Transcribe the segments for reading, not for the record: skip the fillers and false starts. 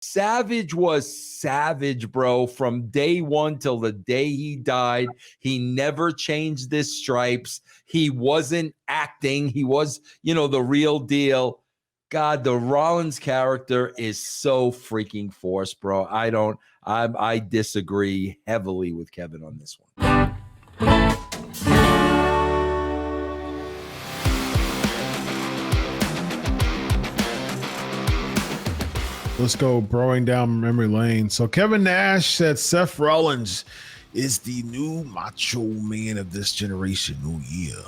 Savage was savage, bro, from day one till the day he died. He never changed his stripes. He wasn't acting. He was, the real deal. God, the Rollins character is so freaking forced, bro. I disagree heavily with Kevin on this one. Let's go broing down memory lane. So Kevin Nash said Seth Rollins is the new macho man of this generation. Oh, yeah.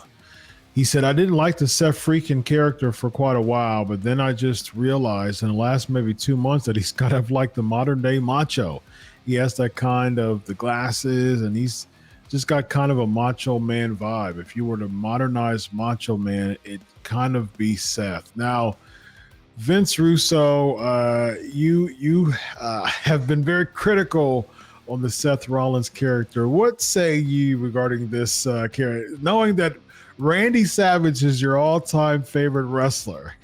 He said, I didn't like the Seth freaking character for quite a while, but then I just realized in the last maybe 2 months that he's kind of like the modern day macho. He has that kind of the glasses, and he's just got kind of a macho man vibe. If you were to modernize macho man, it'd kind of be Seth. Now, Vince Russo, you have been very critical on the Seth Rollins character. What say you regarding this character, knowing that Randy Savage is your all-time favorite wrestler?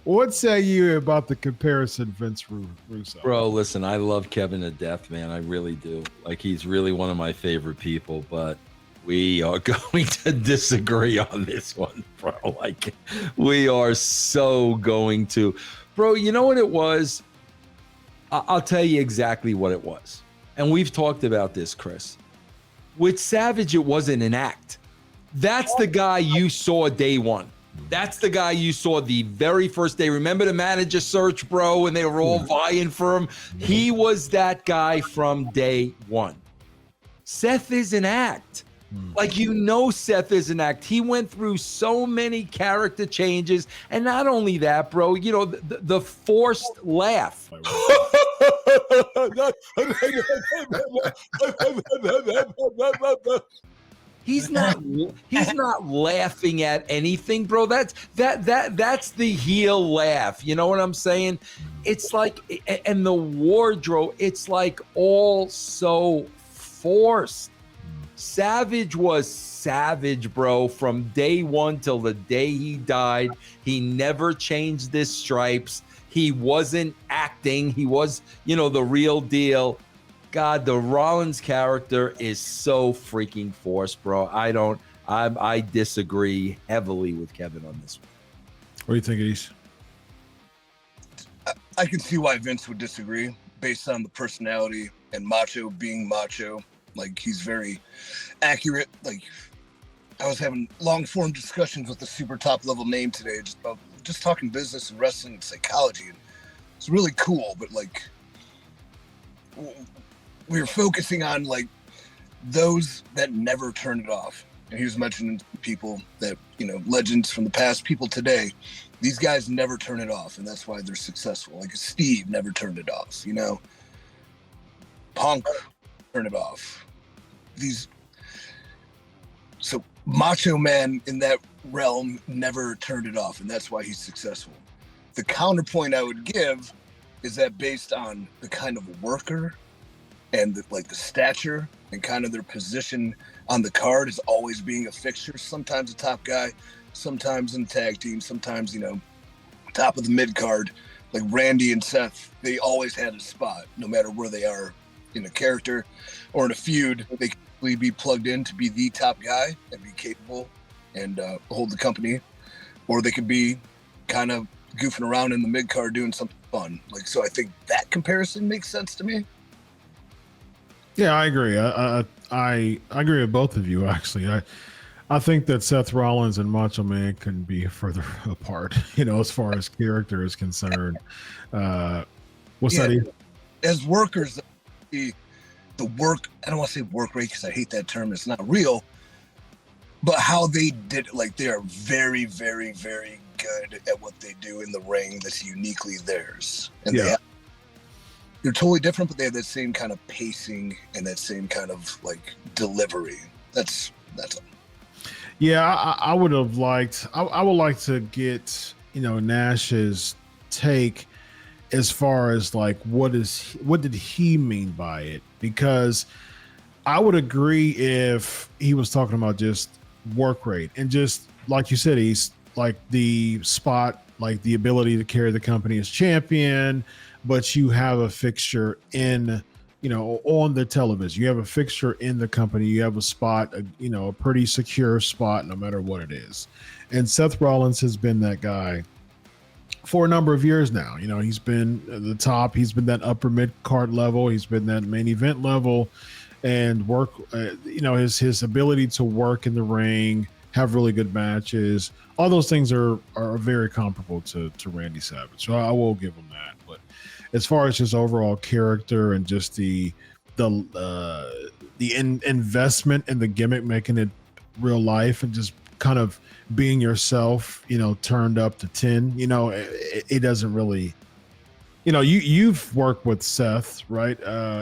What say you about the comparison, Vince Russo? Bro, listen, I love Kevin to death, man. I really do. Like, he's really one of my favorite people, but we are going to disagree on this one, bro. Like, we are so going to. Bro, you know what it was? I'll tell you exactly what it was. And we've talked about this, Chris. With Savage, it wasn't an act. That's the guy you saw day one. That's the guy you saw the very first day. Remember the manager search, bro, and they were all vying for him? He was that guy from day one. Seth is an act. Like, Seth is an act. He went through so many character changes. And not only that, bro, the forced laugh. He's not laughing at anything, bro. That's the heel laugh. You know what I'm saying? It's like, and the wardrobe, it's like all so forced. Savage was savage, bro, from day one till the day he died. He never changed his stripes. He wasn't acting. He was, the real deal. God, the Rollins character is so freaking forced, bro. I disagree heavily with Kevin on this one. What do you think, Ace? I can see why Vince would disagree based on the personality and macho being macho. Like, he's very accurate. Like, I was having long form discussions with a super top level name today, just talking business and wrestling and psychology. And it's really cool, but like, we were focusing on like those that never turn it off. And he was mentioning people that, legends from the past, people today, these guys never turn it off. And that's why they're successful. Like Steve never turned it off, Punk turned it off. So Macho Man in that realm never turned it off. And that's why he's successful. The counterpoint I would give is that based on the kind of worker and the stature and kind of their position on the card is always being a fixture. Sometimes a top guy, sometimes in the tag team, sometimes, top of the mid card. Like Randy and Seth, they always had a spot, no matter where they are in a character or in a feud. They could be plugged in to be the top guy and be capable and hold the company. Or they could be kind of goofing around in the mid card doing something fun. Like, so I think that comparison makes sense to me. Yeah, I agree. I agree with both of you, actually. I think that Seth Rollins and Macho Man couldn't be further apart, as far as character is concerned. What's that? As workers, the work, I don't want to say work rate because I hate that term. It's not real. But how they did it, like they are very, very, very good at what they do in the ring that's uniquely theirs. And they're totally different, but they have that same kind of pacing and that same kind of like delivery. That's all. Yeah, I would have liked. I would like to get Nash's take as far as like what did he mean by it? Because I would agree if he was talking about just work rate and just like you said, he's like the spot, like the ability to carry the company as champion. but you have a fixture in, on the television. You have a fixture in the company. You have a spot, a pretty secure spot, no matter what it is. And Seth Rollins has been that guy for a number of years now. He's been at the top. He's been that upper mid card level. He's been that main event level, and work. His ability to work in the ring, have really good matches. All those things are very comparable to Randy Savage. So I will give him that. But as far as his overall character and just the investment in the gimmick, making it real life and just kind of being yourself, turned up to 10, it doesn't really, you've worked with Seth, right?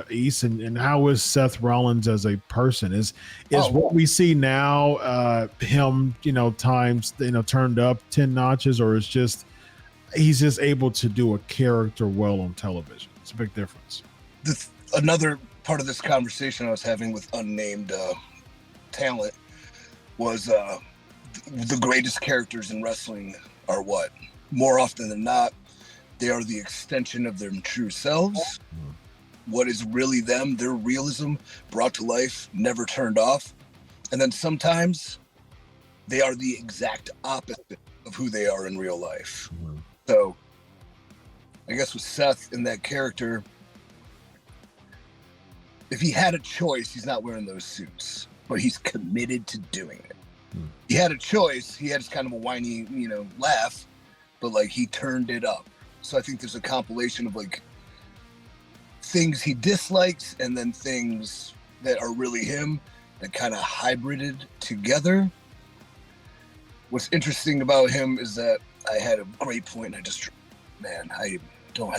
East, and how is Seth Rollins as a person? Is what we see now, him, times, turned up 10 notches, or is just, he's just able to do a character well on television? It's a big difference. Another part of this conversation I was having with unnamed talent was the greatest characters in wrestling are what? More often than not, they are the extension of their true selves. What is really them, their realism brought to life, never turned off. And then sometimes they are the exact opposite of who they are in real life. So I guess with Seth in that character, if he had a choice, he's not wearing those suits, but he's committed to doing it. He had a choice. He had just kind of a whiny, laugh, but like he turned it up. So I think there's a compilation of like things he dislikes and then things that are really him that kind of hybrided together. What's interesting about him is that I had a great point. I don't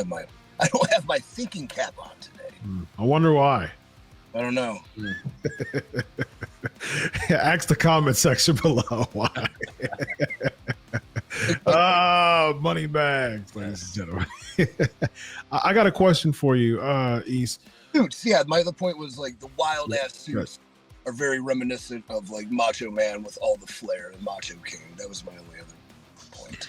have my thinking cap on today. I wonder why. I don't know. Ask the comment section below why. Money bags, ladies and gentlemen. I got a question for you, East. Suits, yeah. My other point was like the wild ass suits are very reminiscent of like Macho Man with all the flair and Macho King. That was my only other point.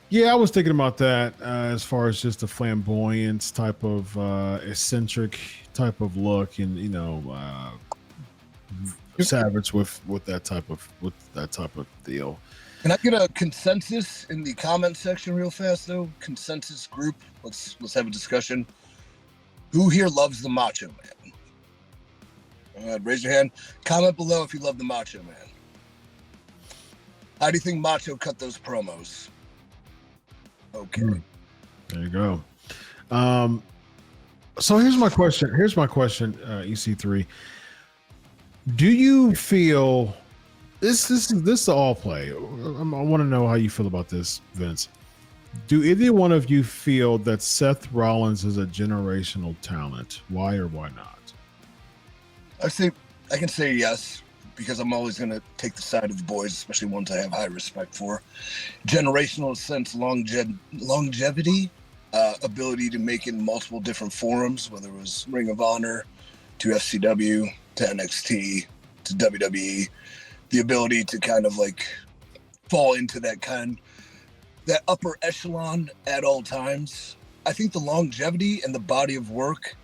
Yeah, I was thinking about that as far as just a flamboyant type of eccentric type of look, and Savage with that type of deal. Can I get a consensus in the comment section real fast though? Consensus group. Let's have a discussion. Who here loves the Macho Man? Raise your hand. Comment below if you love the Macho Man. How do you think Macho cut those promos? Okay. There you go. So here's my question, EC3. Do you feel this is all play? I want to know how you feel about this, Vince. Do either one of you feel that Seth Rollins is a generational talent? Why or why not? I can say yes, because I'm always going to take the side of the boys, especially ones I have high respect for. Generational sense, longevity, ability to make it in multiple different forums, whether it was Ring of Honor to FCW to NXT to WWE, the ability to kind of like fall into that upper echelon at all times. I think the longevity and the body of work,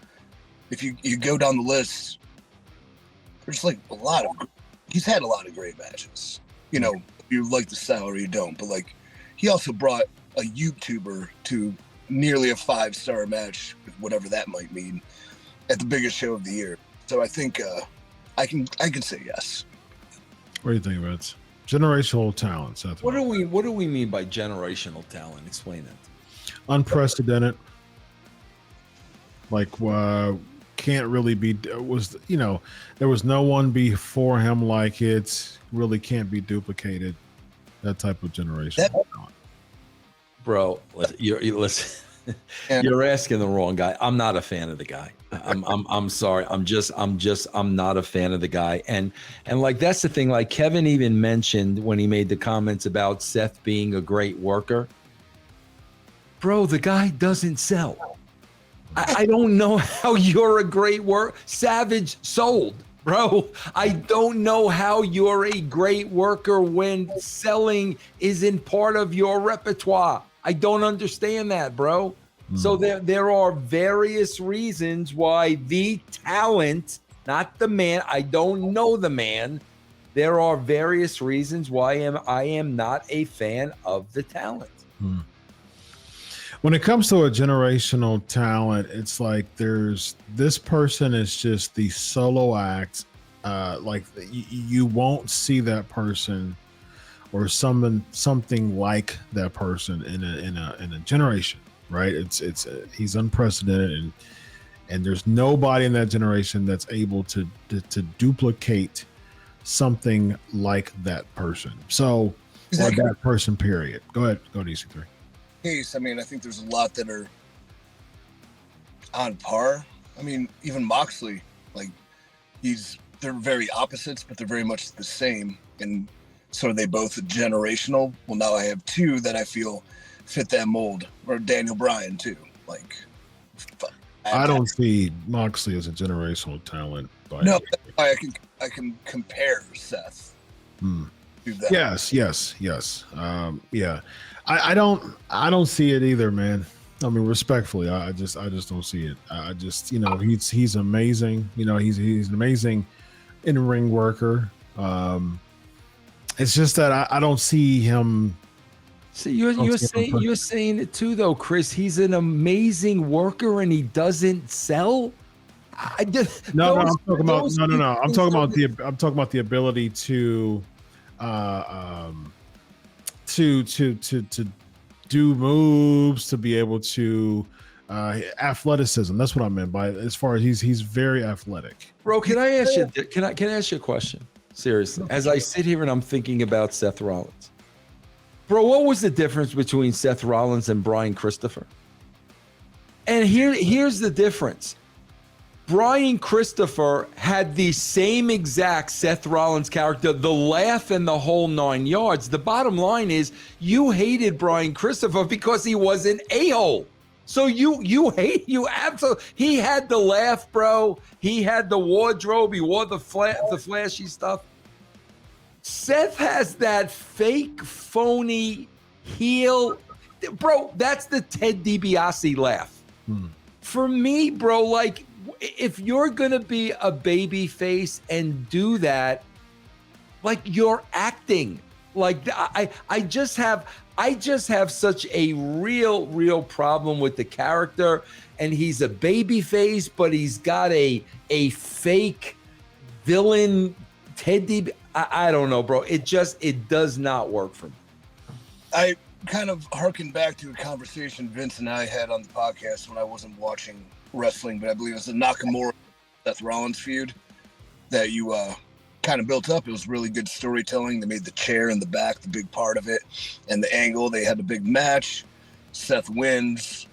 if you go down the list, there's like he's had a lot of great matches. You like the style or you don't, but like he also brought a YouTuber to nearly a 5-star match, whatever that might mean, at the biggest show of the year. So I think I can say yes. What do you think, Vince? Generational talent, Seth. What do we mean by generational talent? Explain it. Unprecedented. Like can't really be there was no one before him like it. Really can't be duplicated. That type of generation. Bro, listen. You're asking the wrong guy. I'm not a fan of the guy. I'm sorry. I'm not a fan of the guy. And like that's the thing. Like Kevin even mentioned when he made the comments about Seth being a great worker. Bro, the guy doesn't sell. I don't know how you're a great worker. Savage sold, bro. I don't know how you're a great worker when selling isn't part of your repertoire. I don't understand that, bro. So there are various reasons why the talent, not the man, I don't know the man. There are various reasons why I am not a fan of the talent. When it comes to a generational talent, it's like there's this person is just the solo act. Like you won't see that person or something like that person in a generation, right? He's unprecedented, and there's nobody in that generation that's able to duplicate something like that person. So, exactly. Or that person, period. Go ahead, go to EC3. Case, I mean, I think there's a lot that are on par. I mean, even Moxley, like they're very opposites, but they're very much the same. And so are they both generational? Well, now I have two that I feel fit that mold, or Daniel Bryan too. Like, I don't see Moxley as a generational talent. No, I can compare Seth. To that. Yes. Yeah. I don't see it either, man. I mean, respectfully, I just don't see it. I just, he's amazing. He's an amazing in-ring worker. It's just that I don't see him. See, you're saying it too, though, Chris. He's an amazing worker and he doesn't sell. I'm talking about the ability to do moves, to be able to athleticism. That's what I meant by, as far as he's very athletic. Bro, can I ask you a question? Seriously, as I sit here and I'm thinking about Seth Rollins. Bro, what was the difference between Seth Rollins and Brian Christopher? And here's the difference. Brian Christopher had the same exact Seth Rollins character, the laugh and the whole 9 yards. The bottom line is you hated Brian Christopher because he was an a-hole. So you absolutely. He had the laugh, bro. He had the wardrobe. He wore the flashy stuff. Seth has that fake, phony heel. Bro, that's the Ted DiBiase laugh. For me, bro, like, if you're going to be a baby face and do that, like, you're acting. Like, I just have such a real problem with the character, and he's a baby face, but he's got a fake villain Ted DiBiase. I don't know, bro. It does not work for me. I kind of harken back to a conversation Vince and I had on the podcast when I wasn't watching wrestling, but I believe it was the Nakamura Seth Rollins feud that you kind of built up. It was really good storytelling. They made the chair in the back the big part of it, and the angle. They had a big match. Seth wins,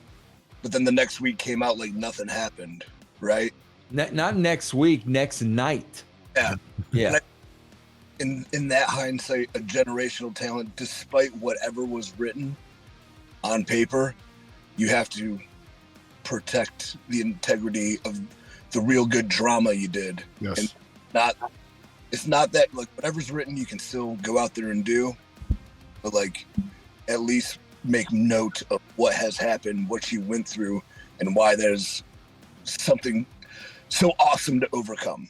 but then the next week came out like nothing happened, right? Not next week, next night. Yeah. In that hindsight, a generational talent, despite whatever was written on paper, you have to protect the integrity of the real good drama you did. Yes. And it's not that, like, whatever's written you can still go out there and do, but like at least make note of what has happened, what you went through, and why there's something so awesome to overcome.